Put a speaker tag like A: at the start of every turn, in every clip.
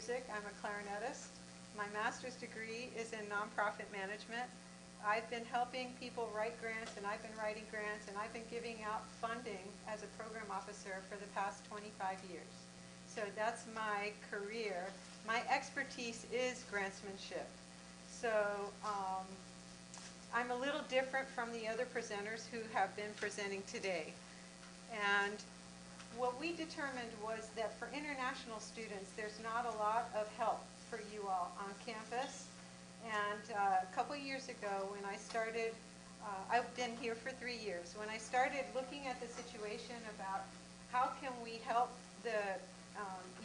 A: music. I'm a clarinetist. My master's degree is in nonprofit management. I've been helping people write grants, and I've been writing grants, and I've been giving out funding as a program officer for the past 25 years. So that's my career. My expertise is grantsmanship. So I'm a little different from the other presenters who have been presenting today. And what we determined was that for international students, there's not a lot of help for you all on campus. And a couple years ago when I started, I've been here for 3 years, when I started looking at the situation about how can we help the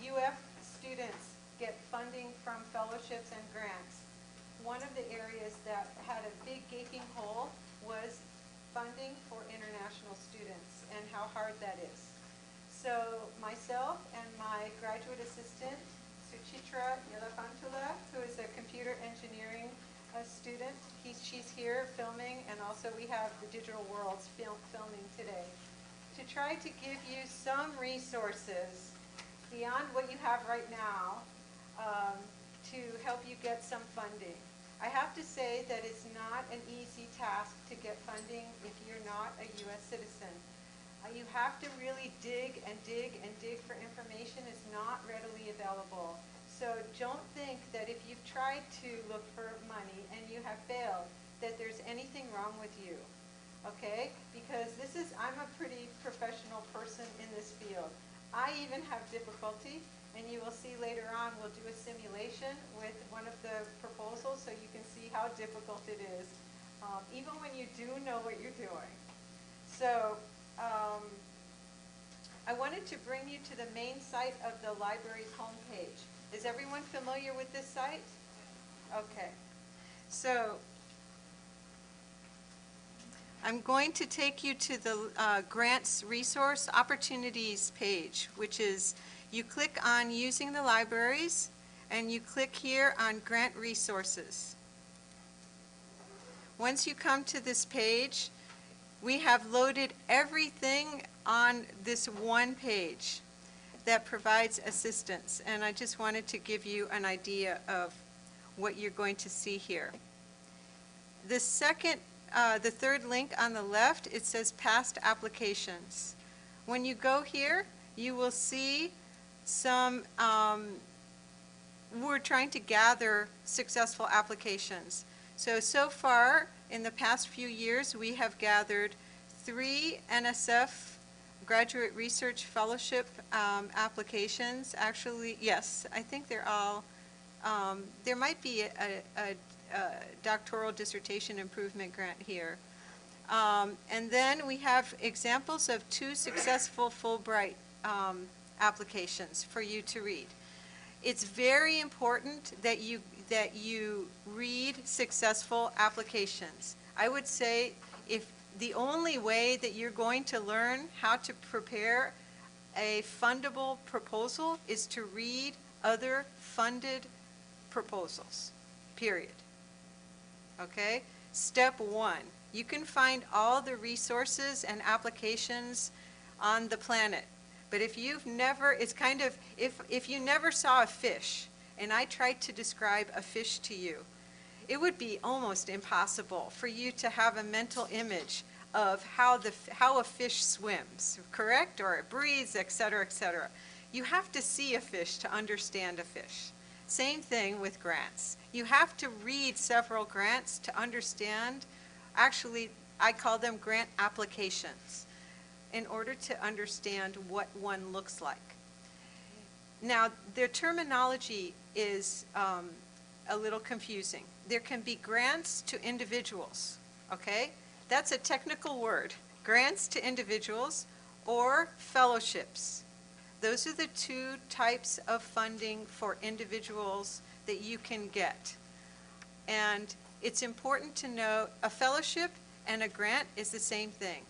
A: UF students get funding from fellowships and grants, one of the areas that had a big gaping hole was funding for international students and how hard that is. So myself and my graduate assistant, Suchitra Yelapantula, who is a computer engineering student, she's here filming, and also we have the Digital Worlds filming today, to try to give you some resources beyond what you have right now to help you get some funding. I have to say that it's not an easy task to get funding if you're not a U.S. citizen. You have to really dig and dig and dig for information. It's not readily available. So don't think that if you've tried to look for money and you have failed, that there's anything wrong with you, okay? Because I'm a pretty professional person in this field. I even have difficulty, and you will see later on, we'll do a simulation with one of the proposals so you can see how difficult it is, even when you do know what you're doing. So I wanted to bring you to the main site of the library's homepage. Is everyone familiar with this site? Okay. So I'm going to take you to the Grants Resource Opportunities page, which is, you click on Using the Libraries, and you click here on Grant Resources. Once you come to this page, we have loaded everything on this one page that provides assistance, and I just wanted to give you an idea of what you're going to see here. The third link on the left, it says Past Applications. When you go here, you will see some, we're trying to gather successful applications. So far, in the past few years, we have gathered 3 NSF Graduate Research Fellowship applications. Actually, yes, I think they're all, there might be a doctoral dissertation improvement grant here. And then we have examples of 2 successful Fulbright applications for you to read. It's very important that you read successful applications. I would say if the only way that you're going to learn how to prepare a fundable proposal is to read other funded proposals, period. Okay? Step 1, you can find all the resources and applications on the planet. But if you've never, it's kind of, if you never saw a fish, and I tried to describe a fish to you, it would be almost impossible for you to have a mental image of how a fish swims, correct? Or it breathes, et cetera, et cetera. You have to see a fish to understand a fish. Same thing with grants. You have to read several grants to understand, actually, I call them grant applications, in order to understand what one looks like. Now, their terminology is a little confusing. There can be grants to individuals, okay? That's a technical word, grants to individuals or fellowships. Those are the 2 types of funding for individuals that you can get. And it's important to know a fellowship and a grant is the same thing.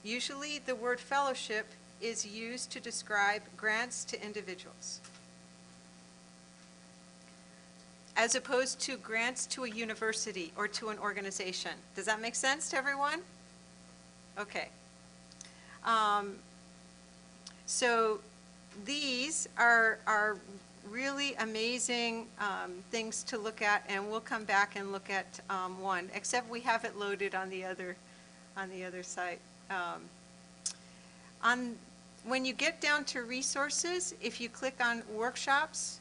A: Usually the word fellowship is used to describe grants to individuals, as opposed to grants to a university or to an organization. Does that make sense to everyone? Okay. So these are really amazing things to look at, and we'll come back and look at one, except we have it loaded on the other site. When you get down to resources, if you click on workshops,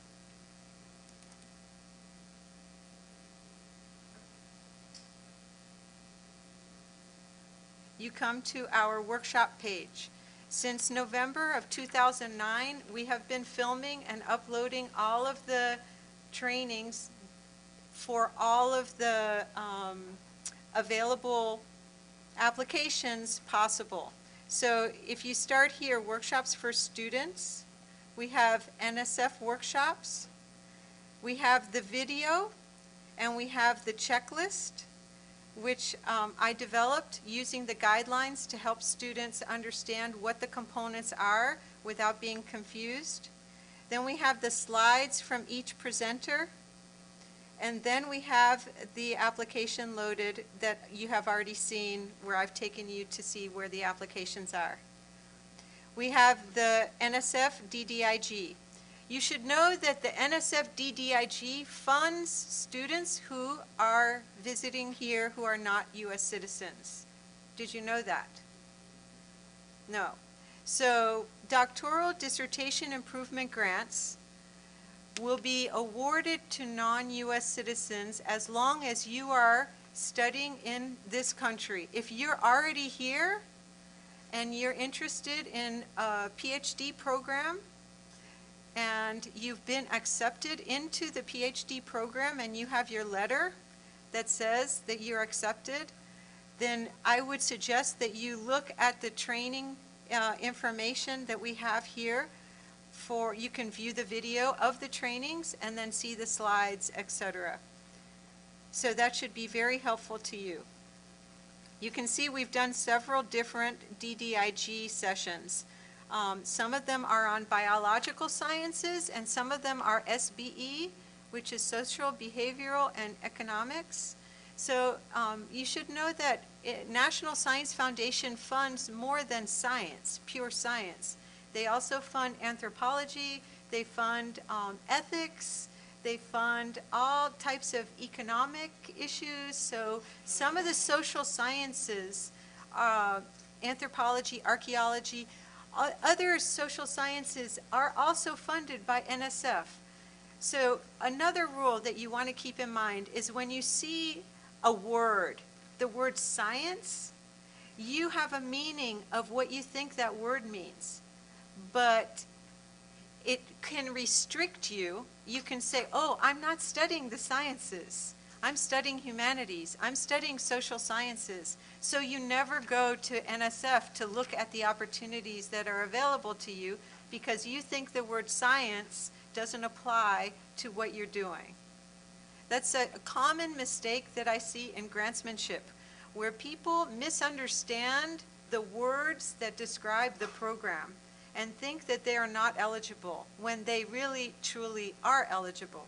A: you come to our workshop page. Since November of 2009, we have been filming and uploading all of the trainings for all of the available applications possible. So if you start here, workshops for students, we have NSF workshops, we have the video, and we have the checklist, which I developed using the guidelines to help students understand what the components are without being confused. Then we have the slides from each presenter, and then we have the application loaded that you have already seen, where I've taken you to see where the applications are. We have the NSF DDIG. You should know that the NSF DDIG funds students who are visiting here who are not U.S. citizens. Did you know that? No. So doctoral dissertation improvement grants will be awarded to non-U.S. citizens as long as you are studying in this country. If you're already here and you're interested in a PhD program, and you've been accepted into the PhD program and you have your letter that says that you're accepted, then I would suggest that you look at the training information that we have here. You can view the video of the trainings and then see the slides, etc. So that should be very helpful to you. You can see we've done several different DDIG sessions. Some of them are on biological sciences, and some of them are SBE, which is social, behavioral, and economics. So you should know that National Science Foundation funds more than science, pure science. They also fund anthropology, they fund ethics, they fund all types of economic issues. So some of the social sciences, anthropology, archaeology, other social sciences are also funded by NSF. So another rule that you want to keep in mind is when you see a word, the word science, you have a meaning of what you think that word means. But it can restrict you. You can say, oh, I'm not studying the sciences. I'm studying humanities. I'm studying social sciences. So you never go to NSF to look at the opportunities that are available to you because you think the word science doesn't apply to what you're doing. That's a common mistake that I see in grantsmanship, where people misunderstand the words that describe the program and think that they are not eligible when they really, truly are eligible.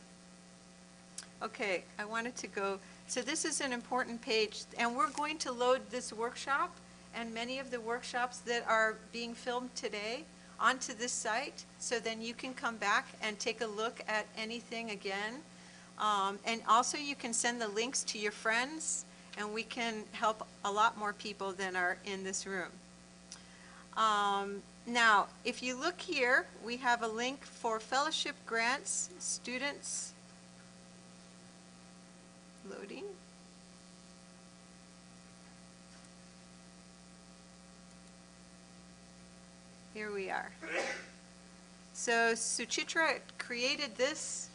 A: Okay, I wanted to go, so this is an important page, and we're going to load this workshop and many of the workshops that are being filmed today onto this site, so then you can come back and take a look at anything again. And also you can send the links to your friends, and we can help a lot more people than are in this room. Now, if you look here, we have a link for fellowship grants, students. Loading. Here we are. So Suchitra created this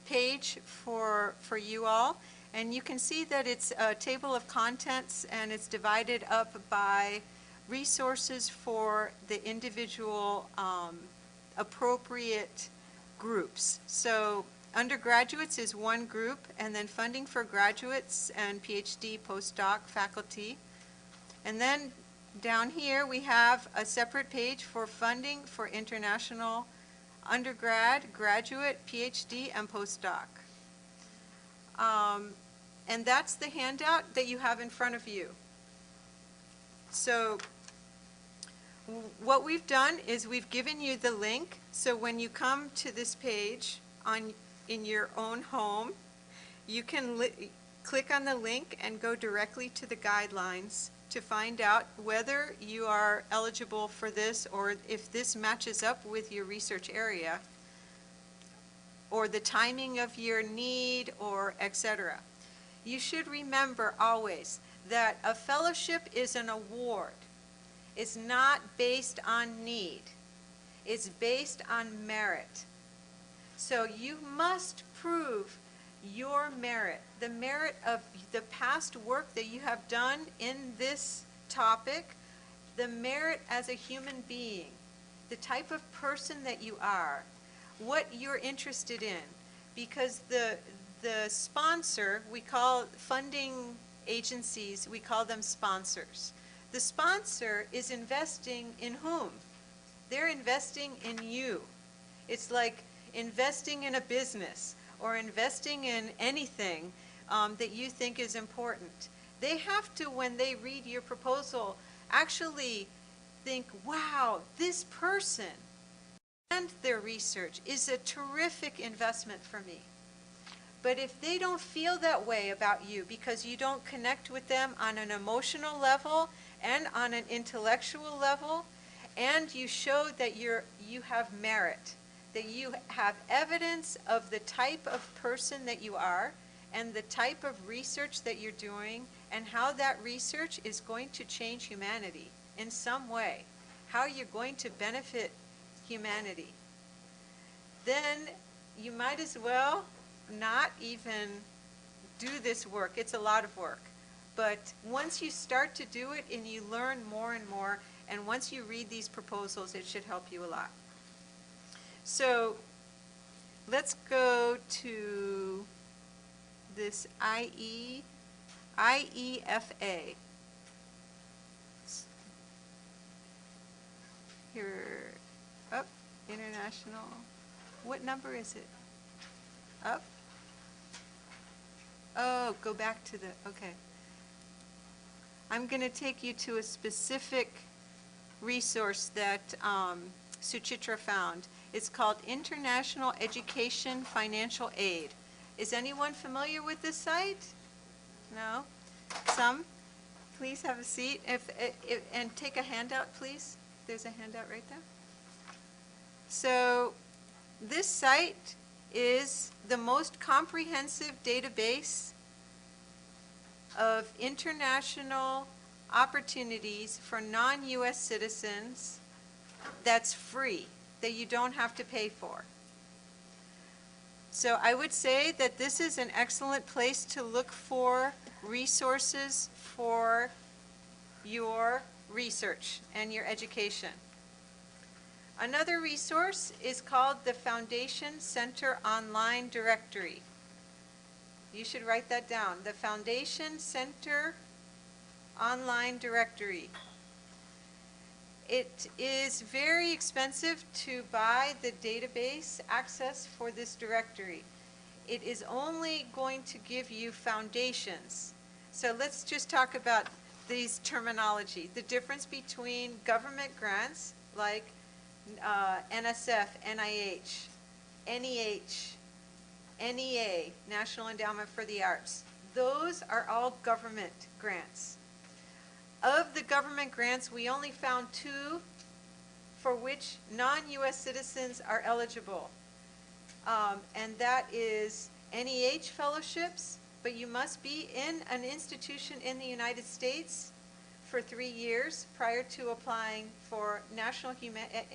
A: page for you all, and you can see that it's a table of contents, and it's divided up by resources for the individual appropriate groups. So undergraduates is one group, and then funding for graduates and PhD, postdoc, faculty. And then down here we have a separate page for funding for international undergrad, graduate, PhD, and postdoc. And that's the handout that you have in front of you. So what we've done is we've given you the link, so when you come to this page in your own home, you can click on the link and go directly to the guidelines to find out whether you are eligible for this, or if this matches up with your research area, or the timing of your need, or etc. You should remember always that a fellowship is an award. It's not based on need. It's based on merit. So you must prove your merit, the merit of the past work that you have done in this topic, the merit as a human being, the type of person that you are, what you're interested in. Because the sponsor, we call funding agencies, we call them sponsors. The sponsor is investing in whom? They're investing in you. It's like investing in a business or investing in anything that you think is important. They have to, when they read your proposal, actually think, wow, this person and their research is a terrific investment for me. But if they don't feel that way about you because you don't connect with them on an emotional level and on an intellectual level, and you show that you have merit, that you have evidence of the type of person that you are and the type of research that you're doing and how that research is going to change humanity in some way, how you're going to benefit humanity, then you might as well not even do this work. It's a lot of work. But once you start to do it and you learn more and more, and once you read these proposals, it should help you a lot. So let's go to this IEFA. Here, up, international. What number is it? Up? Oh, go back to the, okay. I'm going to take you to a specific resource that Suchitra found. It's called International Education Financial Aid. Is anyone familiar with this site? No? Some? Please have a seat and take a handout, please. There's a handout right there. So this site is the most comprehensive database of international opportunities for non-U.S. citizens that's free, that you don't have to pay for. So I would say that this is an excellent place to look for resources for your research and your education. Another resource is called the Foundation Center Online Directory. You should write that down, the Foundation Center Online Directory. It is very expensive to buy the database access for this directory. It is only going to give you foundations. So let's just talk about these terminology. The difference between government grants like NSF, NIH, NEH, NEA, National Endowment for the Arts. Those are all government grants. Of the government grants, we only found 2 for which non-U.S. citizens are eligible. And that is NEH fellowships, but you must be in an institution in the United States for 3 years prior to applying for National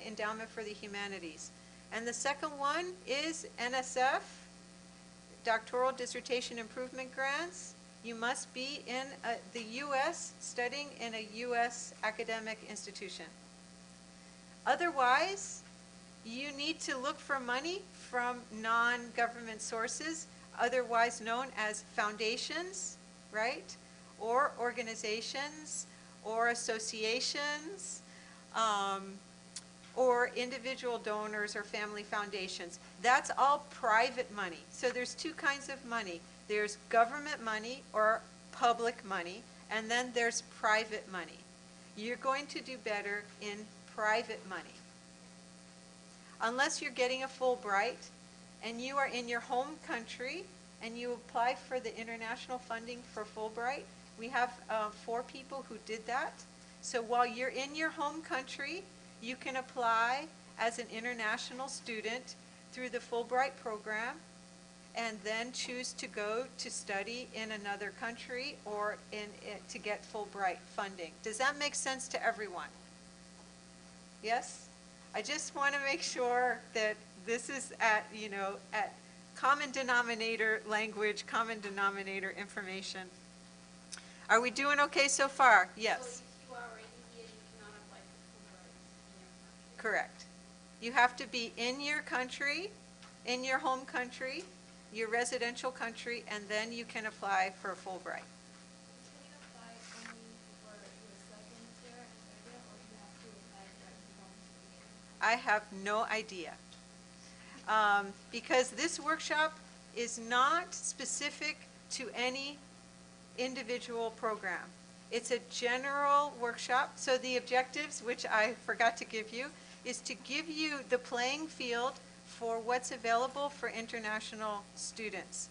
A: Endowment for the Humanities. And the second one is NSF, Doctoral Dissertation Improvement Grants. You must be in the U.S., studying in a U.S. academic institution. Otherwise, you need to look for money from non-government sources, otherwise known as foundations, right? Or organizations, or associations, or individual donors or family foundations. That's all private money. So there's 2 kinds of money. There's government money or public money, and then there's private money. You're going to do better in private money. Unless you're getting a Fulbright and you are in your home country and you apply for the international funding for Fulbright. We have 4 people who did that. So while you're in your home country, you can apply as an international student through the Fulbright program and then choose to go to study in another country or to get Fulbright funding. Does that make sense to everyone? Yes? I just want to make sure that this is at common denominator language, common denominator information. Are we doing okay so far? Yes.
B: So if you are already here, you cannot apply for Fulbright in your country?
A: Correct. You have to be in your country, in your home country, your residential country, and then you can apply for Fulbright.
B: Can you apply only for your second year and third year, or you have to apply directly from the beginning?
A: I have no idea. Because this workshop is not specific to any individual program. It's a general workshop. So the objectives, which I forgot to give you, is to give you the playing field for what's available for international students.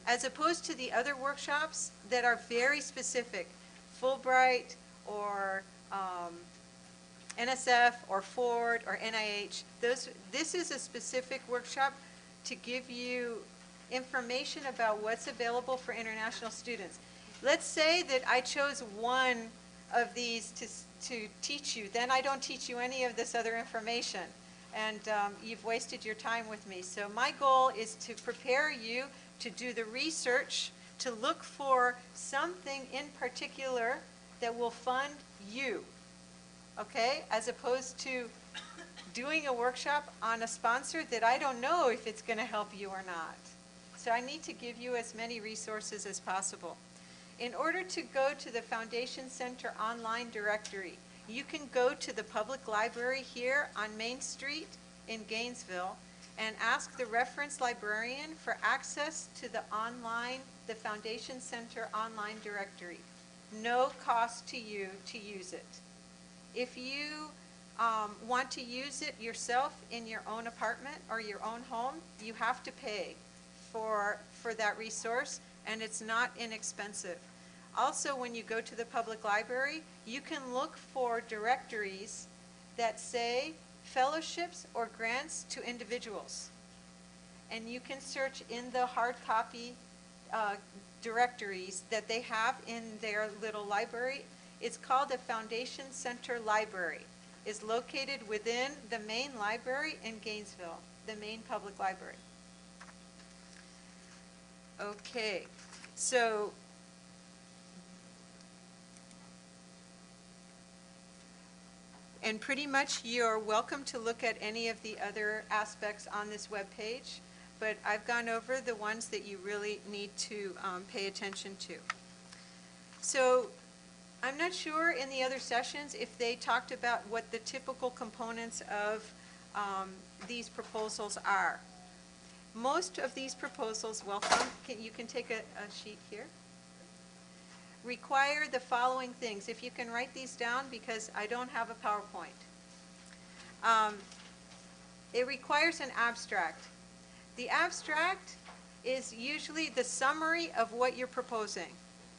A: As opposed to the other workshops that are very specific, Fulbright or NSF or Ford or NIH, this is a specific workshop to give you information about what's available for international students. Let's say that I chose one of these to teach you, then I don't teach you any of this other information, and you've wasted your time with me. So my goal is to prepare you to do the research, to look for something in particular that will fund you. Okay, as opposed to doing a workshop on a sponsor that I don't know if it's going to help you or not. So I need to give you as many resources as possible. In order to go to the Foundation Center online directory, you can go to the public library here on Main Street in Gainesville and ask the reference librarian for access to the Foundation Center online directory. No cost to you to use it. If you want to use it yourself in your own apartment or your own home, you have to pay for that resource, and it's not inexpensive. Also, when you go to the public library, you can look for directories that say fellowships or grants to individuals. And you can search in the hard copy directories that they have in their little library. It's called the Foundation Center Library. It's located within the main library in Gainesville, the main public library. Okay, so and pretty much you're welcome to look at any of the other aspects on this webpage, but I've gone over the ones that you really need to pay attention to. So I'm not sure in the other sessions if they talked about what the typical components of these proposals are. Most of these proposals, welcome, you can take a sheet here, require the following things. If you can write these down, because I don't have a PowerPoint. It requires an abstract. The abstract is usually the summary of what you're proposing,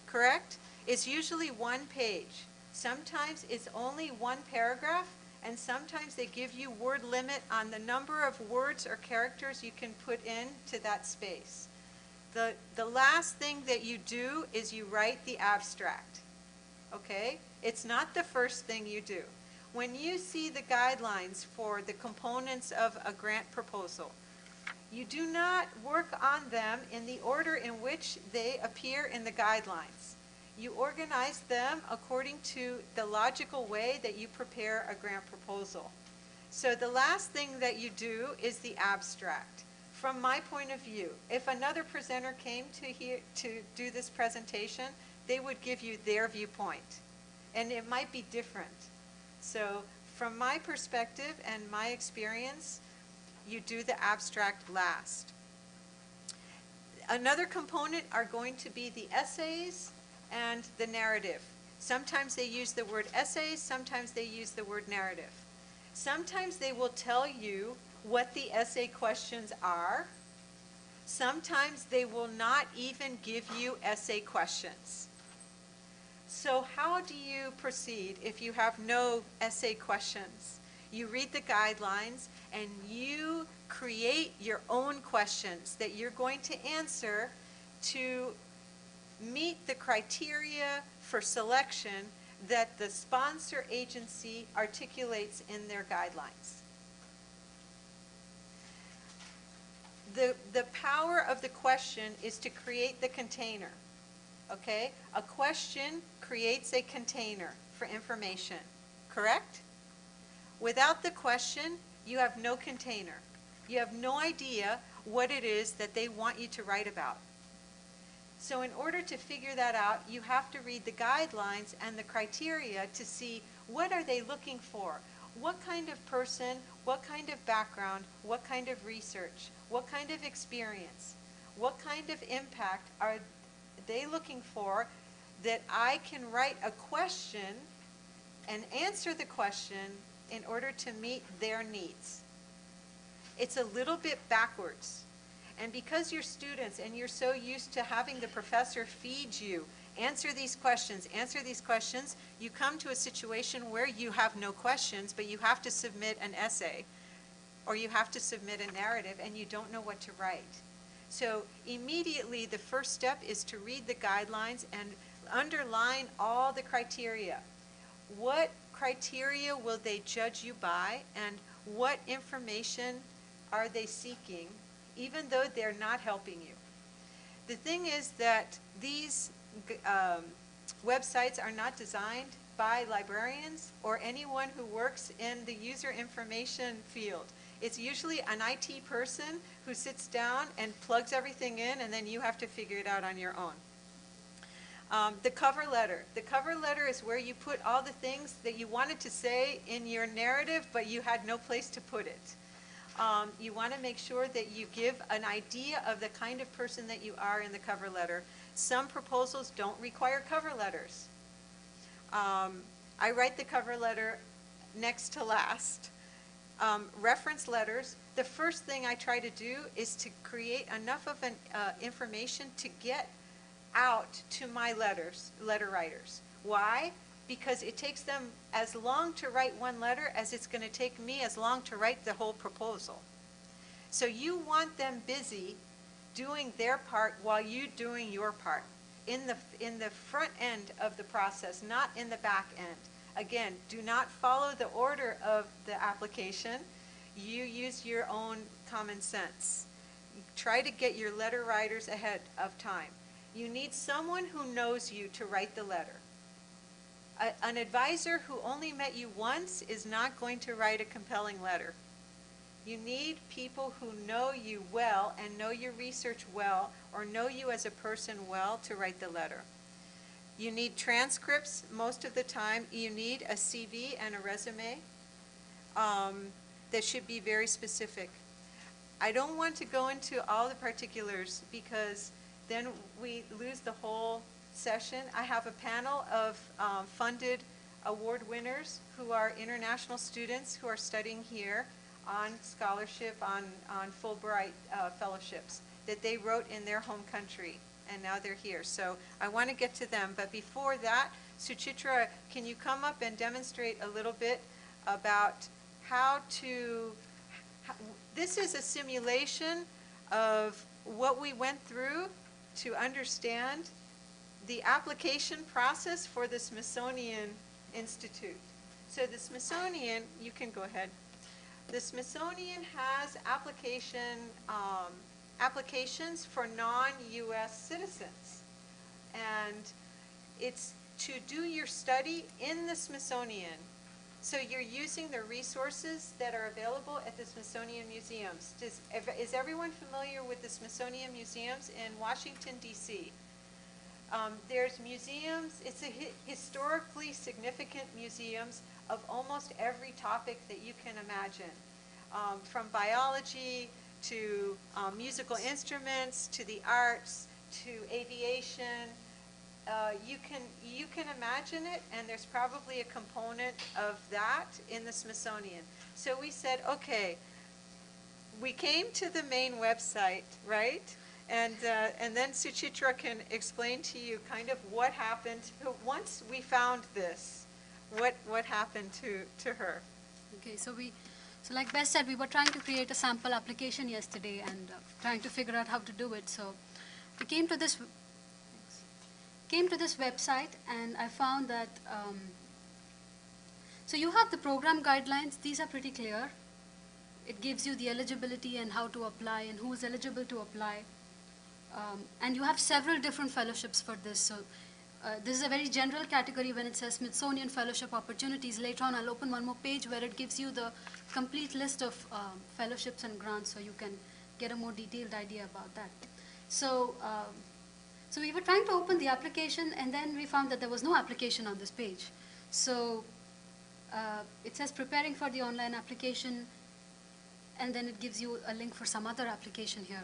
A: correct? It's usually 1 page. Sometimes it's only 1 paragraph, and sometimes they give you word limit on the number of words or characters you can put into that space. The last thing that you do is you write the abstract, okay? It's not the first thing you do. When you see the guidelines for the components of a grant proposal, you do not work on them in the order in which they appear in the guidelines. You organize them according to the logical way that you prepare a grant proposal. So the last thing that you do is the abstract. From my point of view, if another presenter came to do this presentation, they would give you their viewpoint, and it might be different. So from my perspective and my experience, you do the abstract last. Another component are going to be the essays and the narrative. Sometimes they use the word essays, sometimes they use the word narrative. Sometimes they will tell you what the essay questions are. Sometimes they will not even give you essay questions. So how do you proceed if you have no essay questions? You read the guidelines and you create your own questions that you're going to answer to meet the criteria for selection that the sponsor agency articulates in their guidelines. The power of the question is to create the container, okay? A question creates a container for information, correct? Without the question, you have no container. You have no idea what it is that they want you to write about. So in order to figure that out, you have to read the guidelines and the criteria to see what are they looking for. What kind of person, what kind of background, what kind of research, what kind of experience, what kind of impact are they looking for that I can write a question and answer the question in order to meet their needs. It's a little bit backwards. And because you're students and you're so used to having the professor feed you, answer these questions, you come to a situation where you have no questions, but you have to submit an essay or you have to submit a narrative and you don't know what to write. So immediately the first step is to read the guidelines and underline all the criteria. What criteria will they judge you by, and what information are they seeking, even though they're not helping you? The thing is that these websites are not designed by librarians or anyone who works in the user information field. It's usually an IT person who sits down and plugs everything in, and then you have to figure it out on your own. The cover letter. The cover letter is where you put all the things that you wanted to say in your narrative, but you had no place to put it. You want to make sure that you give an idea of the kind of person that you are in the cover letter. Some proposals don't require cover letters. I write the cover letter next to last. Reference letters, the first thing I try to do is to create enough of an information to get out to my letter writers. Why? Because it takes them as long to write one letter as it's going to take me as long to write the whole proposal. So you want them busy doing their part while you're doing your part in the front end of the process, not in the back end. Again, do not follow the order of the application. You use your own common sense. Try to get your letter writers ahead of time. You need someone who knows you to write the letter. An advisor who only met you once is not going to write a compelling letter. You need people who know you well and know your research well, or know you as a person well, to write the letter. You need transcripts most of the time. You need a CV and a resume that should be very specific. I don't want to go into all the particulars because then we lose the whole session. I have a panel of funded award winners who are international students who are studying here on scholarship, on Fulbright fellowships that they wrote in their home country, and now they're here. So I want to get to them, but before that, Suchitra, can you come up and demonstrate a little bit about how to, this is a simulation of what we went through to understand the application process for the Smithsonian Institute. So the Smithsonian, you can go ahead. The Smithsonian has applications for non-U.S. citizens. And it's to do your study in the Smithsonian. So you're using the resources that are available at the Smithsonian Museums. Is everyone familiar with the Smithsonian Museums in Washington, D.C.? There's museums, it's a historically significant museums of almost every topic that you can imagine. From biology to musical instruments, to the arts, to aviation, you can imagine it, and there's probably a component of that in the Smithsonian. So we said, okay, we came to the main website, right? And then Suchitra can explain to you kind of what happened once we found this. What happened to her?
C: Okay, so like Bess said, we were trying to create a sample application yesterday and trying to figure out how to do it. So we came to this website, and I found that so you have the program guidelines. These are pretty clear. It gives you the eligibility and how to apply and who is eligible to apply. And you have several different fellowships for this. So this is a very general category when it says Smithsonian Fellowship Opportunities. Later on, I'll open one more page where it gives you the complete list of fellowships and grants, so you can get a more detailed idea about that. So, so we were trying to open the application, and then we found that there was no application on this page. So it says preparing for the online application, and then it gives you a link for some other application here.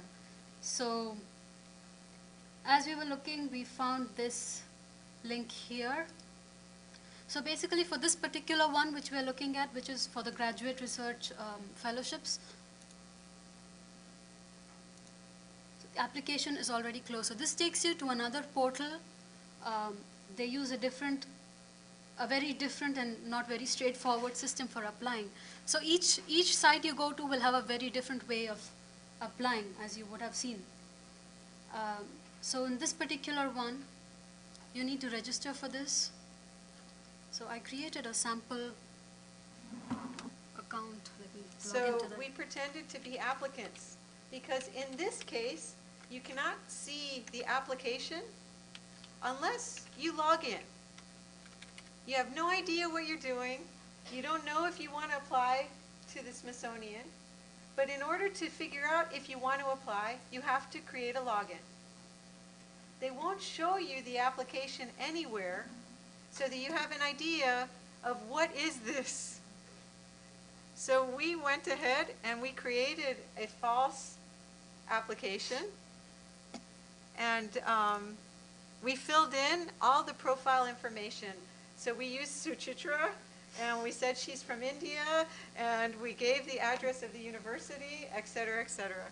C: So as we were looking, we found this link here. So basically for this particular one which we are looking at, which is for the graduate research fellowships, the application is already closed. So this takes you to another portal. They use a very different and not very straightforward system for applying. So each site you go to will have a very different way of applying, as you would have seen. So in this particular one, you need to register for this. So I created a sample account. Let me log into that.
A: So we pretended to be applicants, because in this case, you cannot see the application unless you log in. You have no idea what you're doing. You don't know if you want to apply to the Smithsonian. But in order to figure out if you want to apply, you have to create a login. They won't show you the application anywhere so that you have an idea of what is this. So we went ahead and we created a false application, and we filled in all the profile information. So we used Suchitra, and we said she's from India, and we gave the address of the university, et cetera, et cetera.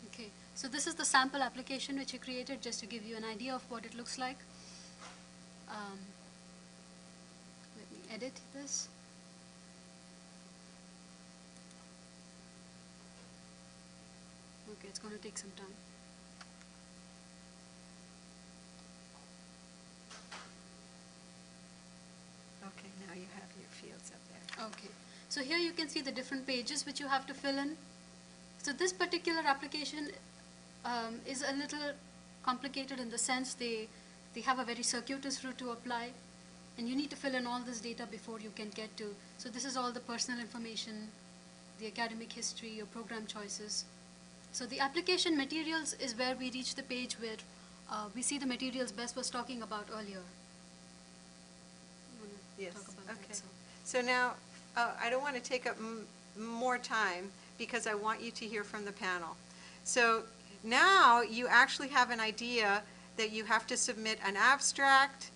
C: Okay, so this is the sample application which you created, just to give you an idea of what it looks like. Let me edit this. Okay, it's going to take some time.
A: Okay, now you have your fields up there.
C: Okay, so here you can see the different pages which you have to fill in. So this particular application is a little complicated in the sense they have a very circuitous route to apply, and you need to fill in all this data before you can get to. So this is all the personal information, the academic history, your program choices. So the application materials is where we reach the page where we see the materials Bess was talking about earlier. You wanna
A: Yes,
C: talk about
A: okay.
C: that,
A: So now, I don't want to take up more time because I want you to hear from the panel. So now you actually have an idea that you have to submit an abstract,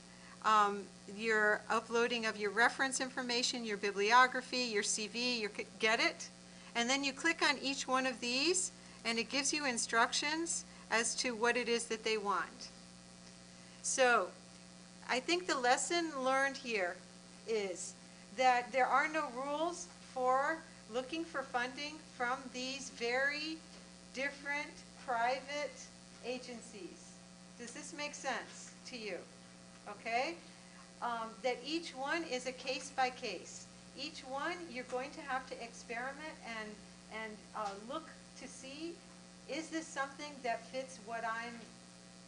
A: your uploading of your reference information, your bibliography, your CV, get it? And then you click on each one of these, and it gives you instructions as to what it is that they want. So I think the lesson learned here is that there are no rules for looking for funding from these very different private agencies. Does this make sense to you? Okay? That each one is a case by case. Each one you're going to have to experiment and look to see, is this something that fits what I'm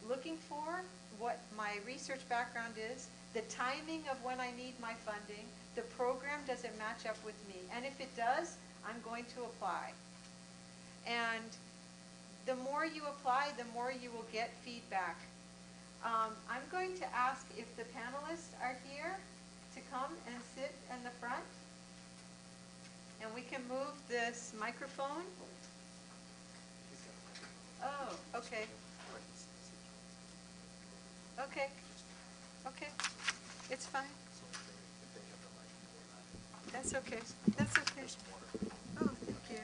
A: looking for, what my research background is, the timing of when I need my funding, the program, does it match up with me? And if it does, I'm going to apply. And the more you apply, the more you will get feedback. I'm going to ask if the panelists are here to come and sit in the front. And we can move this microphone. Oh, okay. Oh, Okay, okay, it's fine. That's okay, that's okay. Oh, thank you.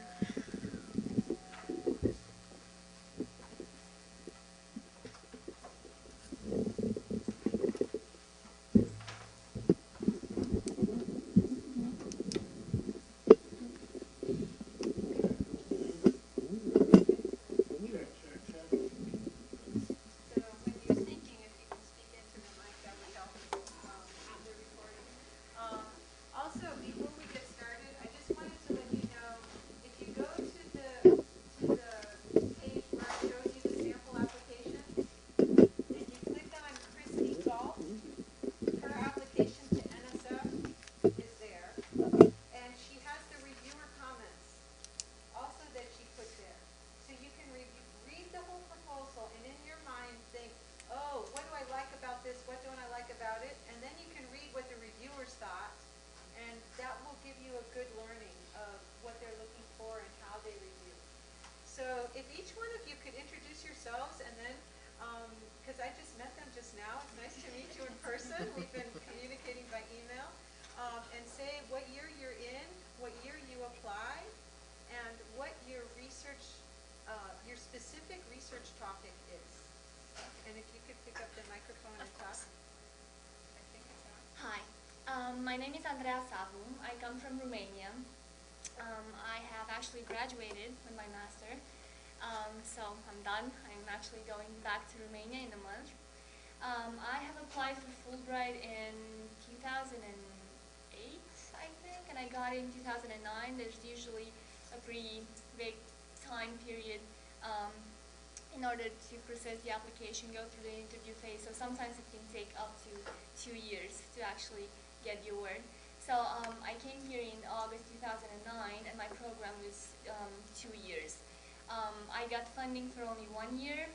A: So when you're thinking, if you can speak into the mic, that would help on the recording. Also, before we get started, I just wanted to let you know, if you go to the page where I showed you the sample application, and you click on Christy Galt, her application to NSF is there, and she has the reviewer comments also that she put there. So you can read the whole proposal and in your mind think, oh, what do I like about this, what don't I like about it? And then you can read what the reviewers thought, and that will give you a good learning of what they're looking for and how they review. So if each one of you could introduce yourselves and then, because I just met them just now, it's nice to meet you in person. We've been communicating by email. And say what year you're in, what year you applied, and what your research, your specific research topic is. And if you could pick up the microphone and talk. I think it's on.
B: Hi, my name is Andreea Savu. I come from Romania. I have actually graduated with my master, so I'm done. I'm actually going back to Romania in a month. I have applied for Fulbright in 2008, I think, and I got it in 2009. There's usually a pretty big time period in order to process the application, go through the interview phase. So sometimes it can take up to 2 years to actually get the award. So I came here in August 2009, and my program was 2 years. I got funding for only 1 year.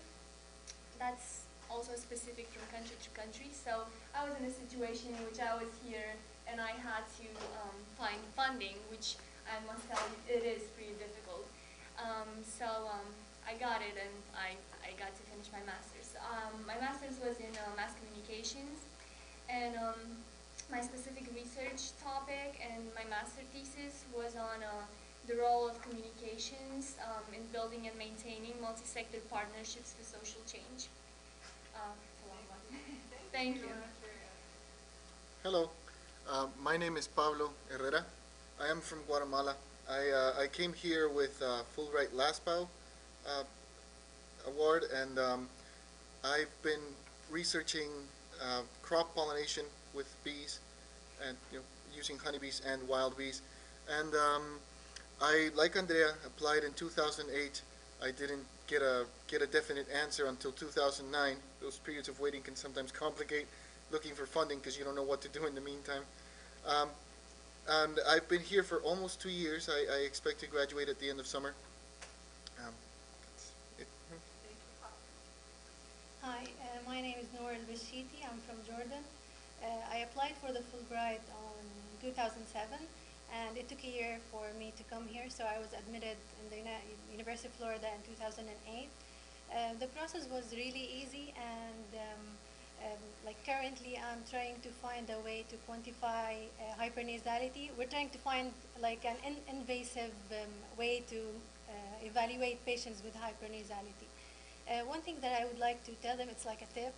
B: That's also specific from country to country. So I was in a situation in which I was here and I had to find funding, which I must tell you, it is pretty difficult. I got it, and I got to finish my master's. My master's was in mass communications, and my specific research topic and my master thesis was on the role of communications in building and maintaining multi-sector partnerships for social change. It's a long one. Thank you.
D: Hello, my name is Pablo Herrera. I am from Guatemala. I came here with Fulbright LASPAO award, and I've been researching crop pollination with bees, and using honeybees and wild bees. And I, like Andrea, applied in 2008. I didn't get a definite answer until 2009. Those periods of waiting can sometimes complicate looking for funding because you don't know what to do in the meantime. And I've been here for almost 2 years. I expect to graduate at the end of summer. That's it.
E: Hi, my name is Noor El-Bashiti. I'm from Jordan. I applied for the Fulbright on 2007, and it took a year for me to come here, so I was admitted in the University of Florida in 2008. The process was really easy, and like currently I'm trying to find a way to quantify hypernasality. We're trying to find like an invasive way to evaluate patients with hypernasality. One thing that I would like to tell them, it's like a tip.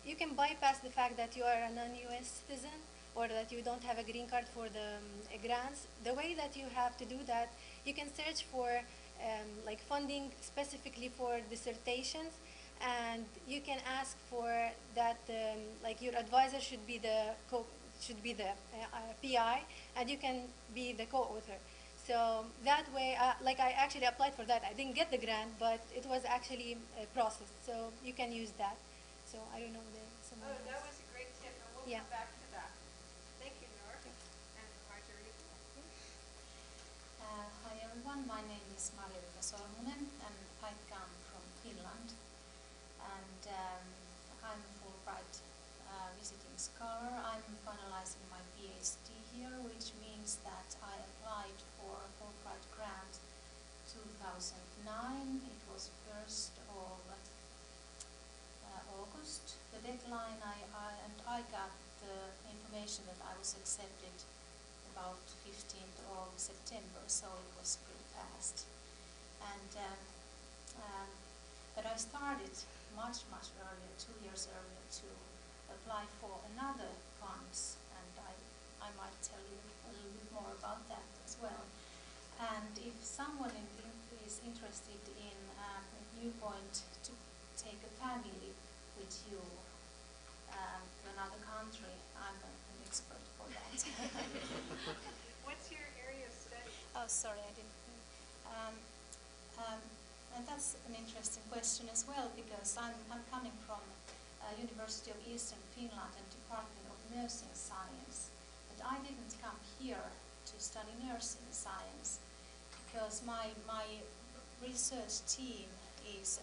E: You can bypass the fact that you are a non-US citizen or that you don't have a green card for the grants. The way that you have to do that, you can search for like funding specifically for dissertations, and you can ask for that like your advisor should be the PI, and you can be the co-author. So that way, like I actually applied for that. I didn't get the grant, but it was actually processed. So you can use that. So I don't know.
A: Oh, that was a great tip, and we'll
E: Yeah.
A: come back to that. Thank you, Noor. And Marjorie.
F: Hi everyone, my name is Marja Sormunen and I come from Finland, and I'm a Fulbright visiting scholar. I'm finalizing my PhD here, which means that I applied for a Fulbright grant 2009. It was 1st of August. The deadline, and I got the information that I was accepted about 15th of September, so it was pretty fast. And but I started much earlier, 2 years earlier, to apply for another funds, and I might tell you a little bit more about that as well. And if someone is interested in a viewpoint to take a family with you to another country, I'm an expert for that.
A: What's your area of study?
F: Oh, sorry, I didn't. And that's an interesting question as well, because I'm coming from University of Eastern Finland and Department of Nursing Science. But I didn't come here to study nursing science, because my research team is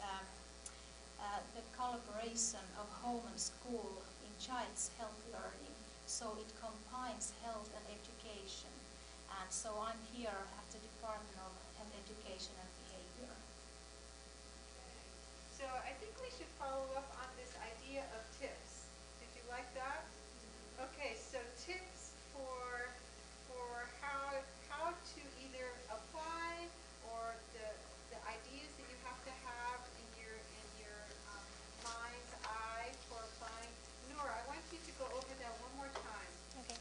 F: the collaboration of home and school in child's health learning. So it combines health and education. And so I'm here at the Department of Health Education and Behavior.
A: So I think we should follow up on this idea of tips. Did you like that? Okay, so tips for how to either apply, or the ideas that you have to have in your mind's eye for applying. Nora, I want you to go over that one more time.
E: Okay.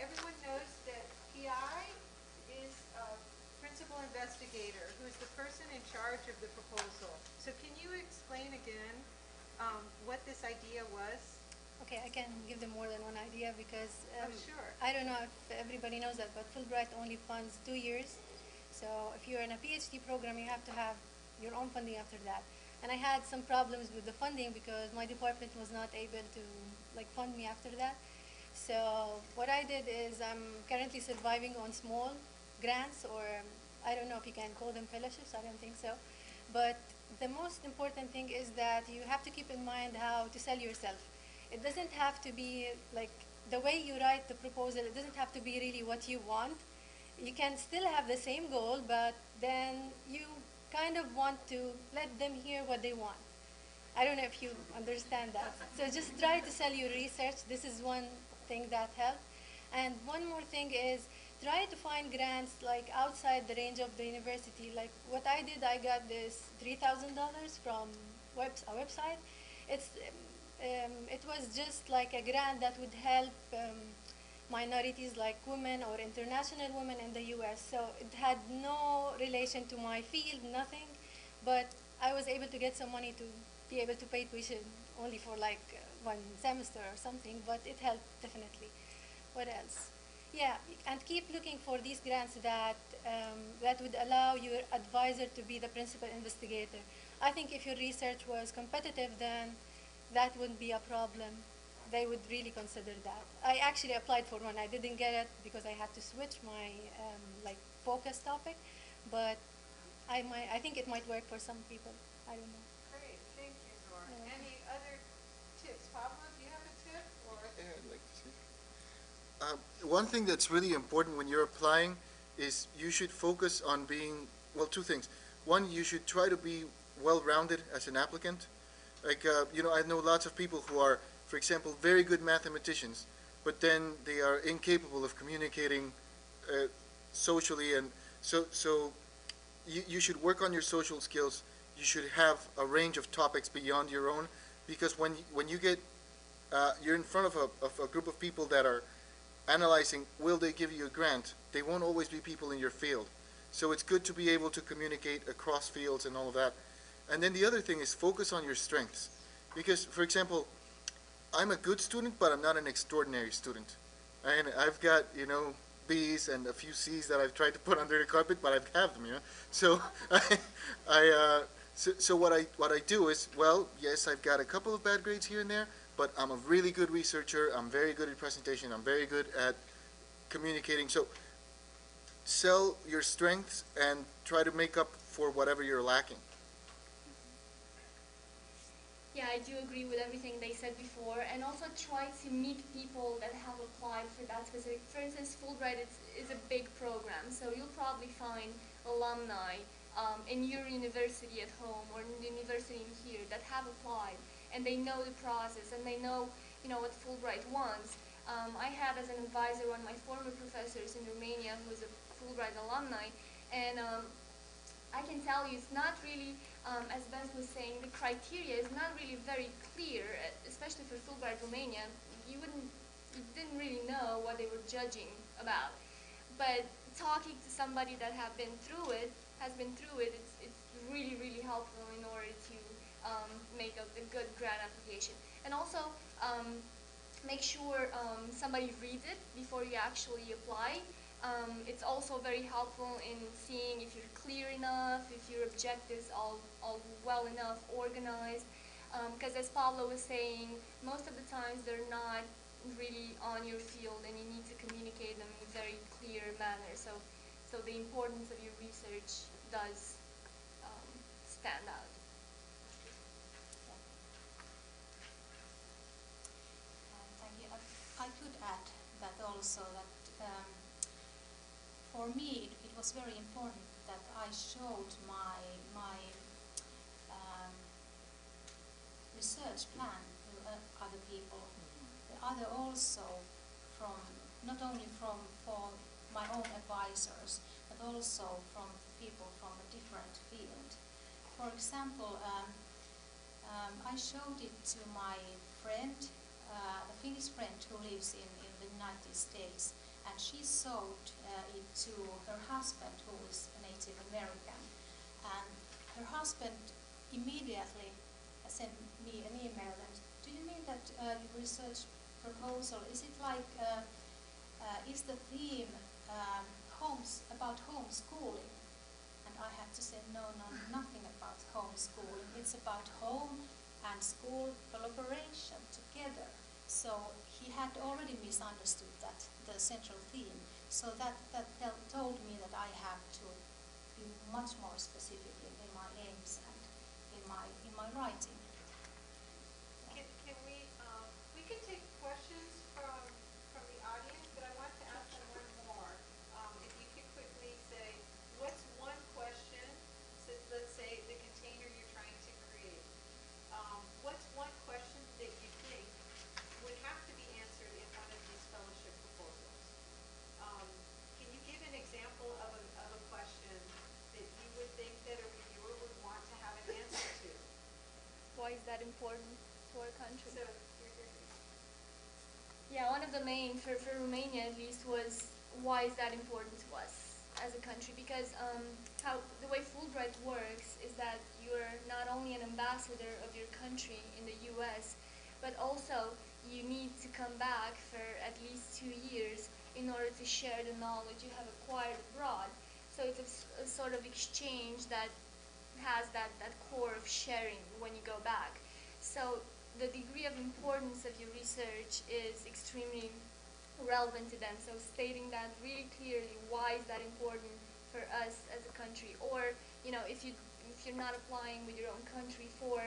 A: Everyone knows that PI is a principal investigator, who is the person in charge of the proposal. So can you explain again what this idea was?
E: Okay, I can give them more than one idea because
A: Sure.
E: I don't know if everybody knows that, but Fulbright only funds 2 years. So if you're in a PhD program, you have to have your own funding after that. And I had some problems with the funding because my department was not able to fund me after that. So what I did is I'm currently surviving on small grants, or I don't know if you can call them fellowships, I don't think so. But the most important thing is that you have to keep in mind how to sell yourself. It doesn't have to be like the way you write the proposal, it doesn't have to be really what you want. You can still have the same goal, but then you kind of want to let them hear what they want. I don't know if you understand that. So just try to sell your research. This is one thing that helps. And one more thing is try to find grants outside the range of the university. Like what I did, I got this $3,000 from a website. It was just like a grant that would help minorities like women or international women in the US. So it had no relation to my field, nothing. But I was able to get some money to be able to pay tuition only for one semester or something, but it helped definitely. What else? Yeah, and keep looking for these grants that would allow your advisor to be the principal investigator. I think if your research was competitive, then that wouldn't be a problem. They would really consider that. I actually applied for one. I didn't get it because I had to switch my focus topic, but I think it might work for some people. I don't know.
A: Great, thank you, Nora.
E: Yeah.
A: Any other tips? Pablo, do you have a tip? Or
D: Yeah, I'd like to see. One thing that's really important when you're applying is you should focus on being, well, two things. One, you should try to be well-rounded as an applicant. I know lots of people who are, for example, very good mathematicians, but then they are incapable of communicating socially, and so you should work on your social skills. You should have a range of topics beyond your own, because when you get you're in front of a group of people that are analyzing, will they give you a grant? They won't always be people in your field. So it's good to be able to communicate across fields and all of that. And then the other thing is focus on your strengths. Because, for example, I'm a good student, but I'm not an extraordinary student. And I've got, B's and a few C's that I've tried to put under the carpet, but I have them, So so what I do is, well, yes, I've got a couple of bad grades here and there, but I'm a really good researcher. I'm very good at presentation. I'm very good at communicating. So sell your strengths and try to make up for whatever you're lacking.
B: Yeah, I do agree with everything they said before, and also try to meet people that have applied for that specific. For instance, Fulbright is a big program, so you'll probably find alumni in your university at home or in the university in here that have applied and they know the process and they know, what Fulbright wants. I had as an advisor one of my former professors in Romania who was a Fulbright alumni, and I can tell you it's not really, as Bess was saying, the criteria is not really very clear, especially for Fulbright Romania. You didn't really know what they were judging about. But talking to somebody that has been through it, it's really, really helpful in order to make a good grant application. And also, make sure somebody reads it before you actually apply. It's also very helpful in seeing if you're clear enough, if your objectives all well enough organized. Because as Pablo was saying, most of the times they're not really on your field and you need to communicate them in a very clear manner. So the importance of your research does stand out.
F: Thank you. I could add that also that for me it was very important that I showed my um, research plan to other people. The other also from not only for my own advisors, but also from people from a different field. For example, I showed it to my friend, a Finnish friend who lives in the United States, and she showed it to her husband, who is a Native American. And her husband immediately sent me an email and, do you mean that your research proposal, is it like, is the theme about homeschooling? And I had to say, no, nothing about homeschooling. It's about home and school collaboration together. So he had already misunderstood that, the central theme. So that told me that I have to be much more specific in my aims and in my writing.
A: Can we can take questions from the audience, but I want to ask them one more. If you could quickly say, what's one question, so let's say the container you're trying to create, what's one question that you think would have to be answered in one of these fellowship proposals? Can you give an example of a question that you would think that a reviewer would want to have an answer to?
B: Why is that important to our country?
A: So,
B: Yeah, one of the main, for Romania at least, was why is that important to us as a country? Because how the way Fulbright works is that you're not only an ambassador of your country in the U.S., but also you need to come back for at least 2 years in order to share the knowledge you have acquired abroad. So it's a sort of exchange that has that core of sharing when you go back. So the degree of importance of your research is extremely relevant to them. So stating that really clearly, why is that important for us as a country? Or, if you're not applying with your own country for,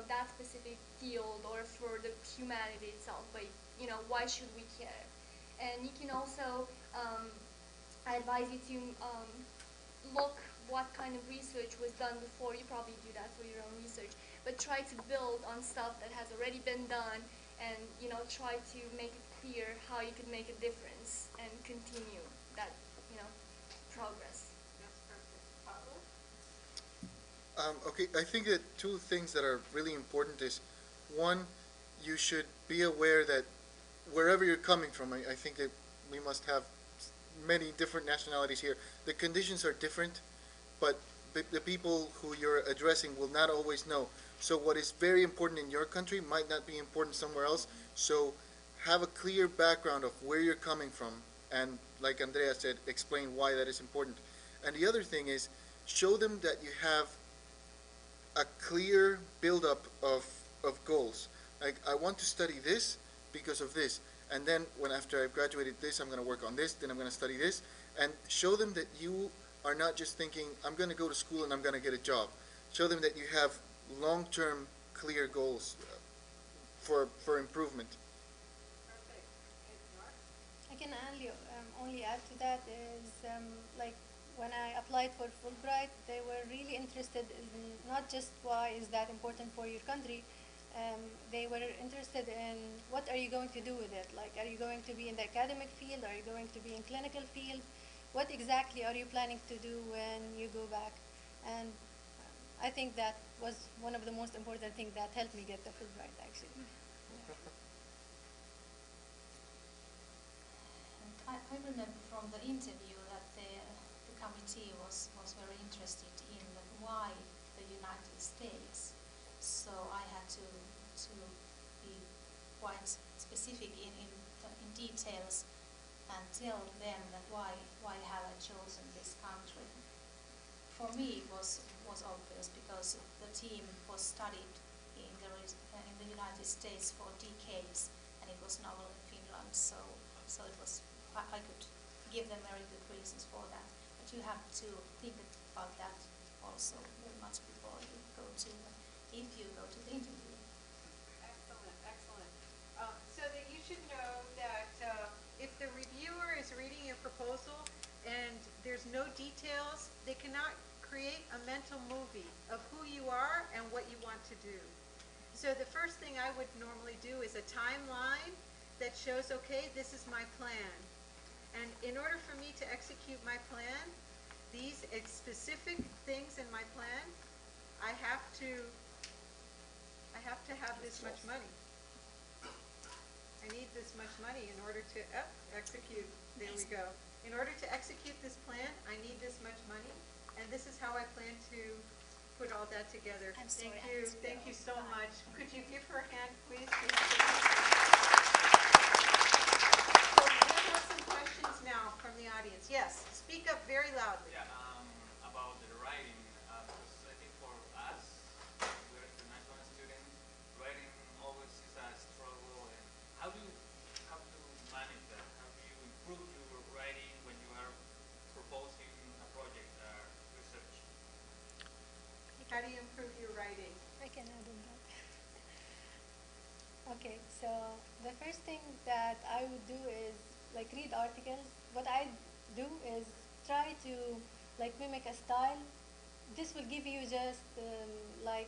B: that specific field or for the humanity itself, but, why should we care? And you can also, I advise you to look what kind of research was done before. You probably do that for your own research, but try to build on stuff that has already been done, and try to make it clear how you could make a difference and continue that progress.
A: that's perfect. Pablo?
D: Okay, I think that two things that are really important is, one, you should be aware that wherever you're coming from, I think that we must have many different nationalities here. The conditions are different, but the people who you're addressing will not always know. So what is very important in your country might not be important somewhere else. So have a clear background of where you're coming from, and like Andrea said, explain why that is important. And the other thing is, show them that you have a clear buildup of goals. Like, I want to study this because of this, and then after I've graduated this, I'm going to work on this, then I'm going to study this, and show them that you are not just thinking, I'm going to go to school and I'm going to get a job. Show them that you have long-term, clear goals for improvement.
A: Perfect. And Mark?
E: I can only add to that is like when I applied for Fulbright, they were really interested in not just why is that important for your country. They were interested in what are you going to do with it? Like, are you going to be in the academic field? Are you going to be in clinical field? What exactly are you planning to do when you go back? And I think that was one of the most important things that helped me get the Fulbright, actually.
F: And I remember from the interview that the committee was very interested in why the United States. So I had to be quite specific in details and tell them that why have I chosen this country. For me it was obvious because the team was studied in the United States for decades and it was novel in Finland, so it was I could give them very good reasons for that. But you have to think about that also very much before you go to if you go to the interview.
A: Excellent, excellent. So that you should know that if the reviewer is reading your proposal and there's no details, they cannot create a mental movie of who you are and what you want to do. So the first thing I would normally do is a timeline that shows, okay, this is my plan. And in order for me to execute my plan, these specific things in my plan, I have to have this much money. I need this much money in order to execute. There we go. In order to execute this plan, I need this much money, and this is how I plan to put all that together.
F: I'm sorry,
A: Thank you.
F: I have to
A: Thank
F: go.
A: you so
F: Bye.
A: much. Could you give her a hand, please? So we have some questions now from the audience. Yes, speak up very loudly.
G: Yeah, about the writing, because I think for us, we're international students, writing always is a struggle. And how do you manage that? How do you improve your writing when you are proposing a project, research?
A: How do you improve your writing?
E: I can add on that. Okay, so the first thing that I would do is like read articles. What I do is try to like mimic a style. This will give you just a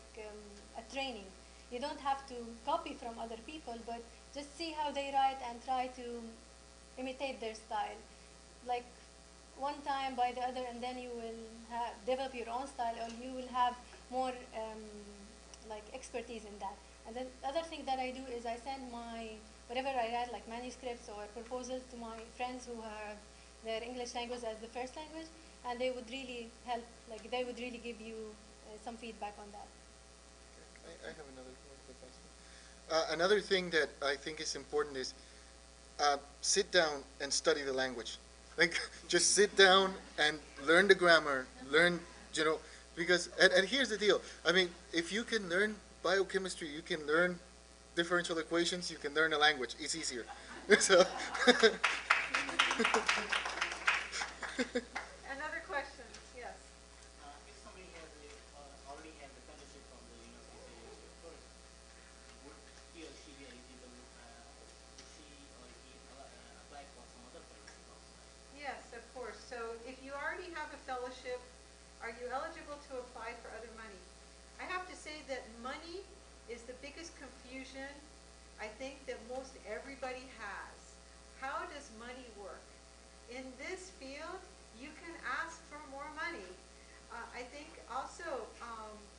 E: training. You don't have to copy from other people, but just see how they write and try to imitate their style. Like one time by the other, and then you will develop your own style, or you will have more like expertise in that. And then the other thing that I do is I send my whatever I write, like manuscripts or proposals, to my friends who have their English language as the first language, and they would really help. Like they would really give you some feedback on that.
D: I have another one for Bess. Another thing that I think is important is sit down and study the language. Like, just sit down and learn the grammar, because, and here's the deal. I mean, if you can learn biochemistry, you can learn differential equations, you can learn a language. It's easier. So.
A: Another question, yes.
H: If somebody has already have the fellowship from the university first, would he or she be eligible? Would she or he apply for some other fellowship outside?
A: Yes, of course. So if you already have a fellowship, are you eligible to apply for other money? I have to say that money is the biggest confusion I think that most everybody has. How does money work? In this field, you can ask for more money. I think also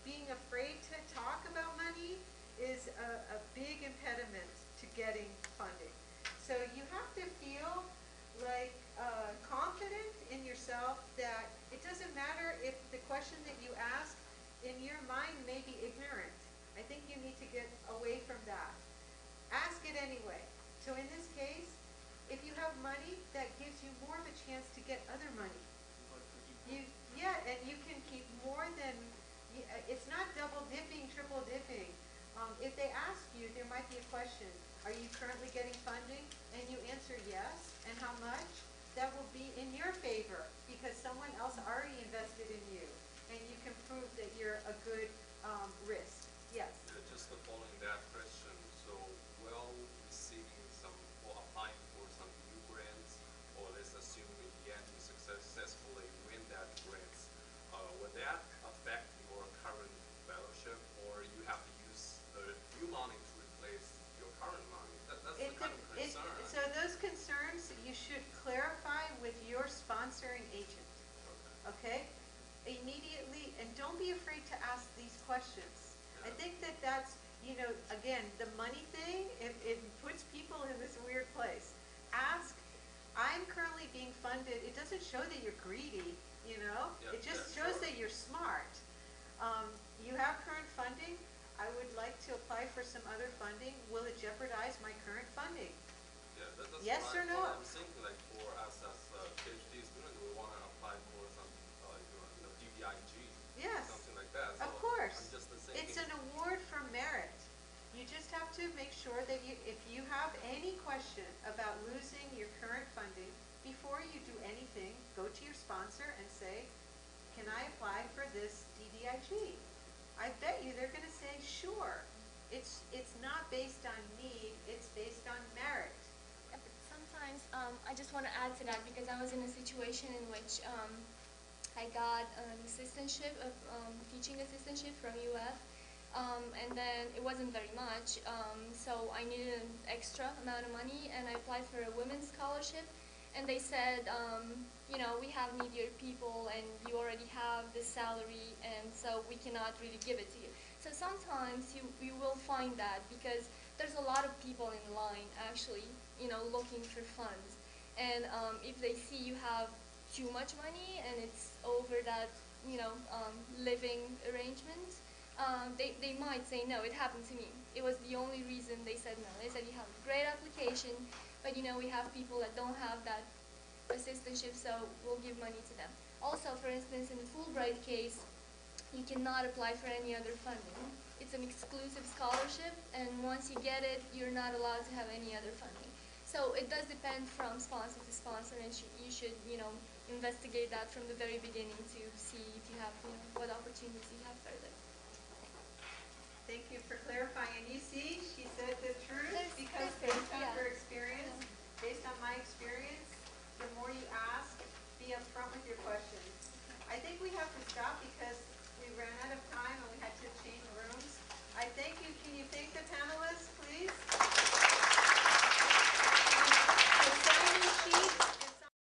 A: being afraid to talk about money is a big impediment to getting funding. So you have to feel like confident in yourself that it doesn't matter if the question that you ask in your mind may be ignorant. I think you need to get away from that. Ask it anyway. So in this case, if you have money, that gives you more of a chance to get other money. And you can keep more than, it's not double dipping, triple dipping. If they ask you, there might be a question, are you currently getting funding? And you answer yes, and how much? That will be in your favor because someone else already invested in you, and you can prove that you're a good risk. Yes?
I: Just following that question, so while receiving some or applying for some new grants, or let's assume in the end you successfully win that
A: questions. I think that that's, you know, again, the money thing, it puts people in this weird place. Ask, I'm currently being funded, it doesn't show that you're greedy, you know?
I: Yeah,
A: It just
I: yeah,
A: shows
I: sure.
A: that you're smart. You have current funding, I would like to apply for some other funding, will it jeopardize my current funding?
I: Yeah, that's
A: Yes or no?
I: what I'm thinking, like for us as a PhD student, we want to apply for some, DBIG,
A: Yes.
I: something like that.
A: Of
I: So
A: course.
I: I'm just thinking.
A: It's an award for merit. You just have to make sure that if you have any question about losing your current funding, before you do anything, go to your sponsor and say, can I apply for this DBIG? I bet you they're gonna say, sure. It's not based on need, it's based on merit.
B: Yeah, but sometimes I just want to add to that because I was in a situation in which I got an assistantship, teaching assistantship from UF, and then it wasn't very much, so I needed an extra amount of money, and I applied for a women's scholarship, and they said, we have needier people, and you already have this salary, and so we cannot really give it to you. So sometimes you will find that because there's a lot of people in line actually, looking for funds, and if they see you have too much money and it's over that, living arrangement, they might say no. It happened to me. It was the only reason they said no. They said you have a great application, but we have people that don't have that assistantship, so we'll give money to them. Also, for instance, in the Fulbright case, you cannot apply for any other funding. It's an exclusive scholarship, and once you get it, you're not allowed to have any other funding. So it does depend from sponsor to sponsor, and you should, investigate that from the very beginning to see if you have, what opportunities you have further.
A: Thank you for clarifying. And you see, she said the truth because
B: There's
A: based on
B: yeah.
A: her experience, based on my experience, the more you ask, be upfront with your questions. I think we have to stop because